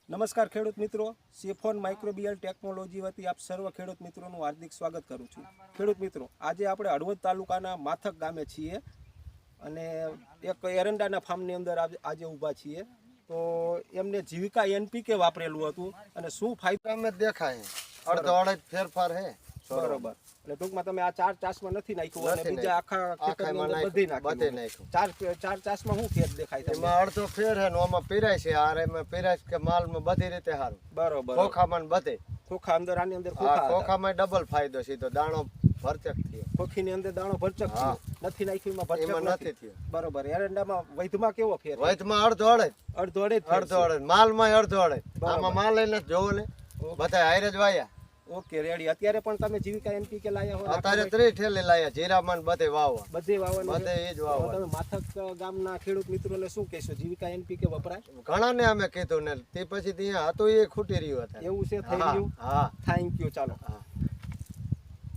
નમસ્કાર ખેડૂત મિત્રો, સિફોન માઇક્રોબિયલ ટેકનોલોજી વતી આપ સર્વ ખેડૂત મિત્રોનું હાર્દિક સ્વાગત કરું છું. ખેડૂત મિત્રો, આજે આપણે હળવદ તાલુકાના માથક ગામે છીએ અને એક એરંડાના ફાર્મની અંદર આજે ઊભા છીએ. તો એમને જીવિકા એનપીકે વાપરેલું હતું અને શું ફાયદો અમે દેખાય અડધો અડધ ફેરફાર હે બરોબર. એટલે ટૂંકમાં તમે આ 4 ચાસમાં નથી નાખ્યું અને બીજા આખા ખેતરની અંદર બધી નાખ્યું. ચાર ચાસમાં શું ફેર દેખાય તમને? એમાં અડધો ફેર હે ને આમાં પીરાય છે આ એમાં પીરાય કે માલમાં બધી રીતે સારું બરોબર. ખોખામાં બધે ખોખા અંદર આની અંદર આ ખોખામાં ડબલ ફાયદો છે. તો દાણો ભરચક થયો, ખોખીની અંદર દાણો ભરચક થયો, નથી નાખ્યું એમાં ભરચક એમાં નથી નથી થયો. બરોબર. એરંડામાં વૈધમાં કેવો ફેર? વચમાં અડધો અડધ અડધો અડધ ફેર અડધો અડધ માલમાં અડધો અડધ. આમાં માલ લઈને જોવો ને બધા હારે જ વાયા. Okay, ready. અત્યારે પણ તમે જીવિકા એનપીકે લાયા હો? અત્યારે 3 ઠેલે લાયા જીરામાં ને બધે વાવવા બધે વાવવાનું બધે એ જ વાવવા. તમે માથક ગામના ખેડૂત મિત્રોને શું કહેશો? જીવિકા એનપીકે વપરાય? ઘણા ને અમે કીધું ને તે પછી ત્યાં હતું એ ખૂટી રહ્યું હતું. એવું છે? થઈ હા ગયું? હા થેન્ક યુ. ચાલો. હા.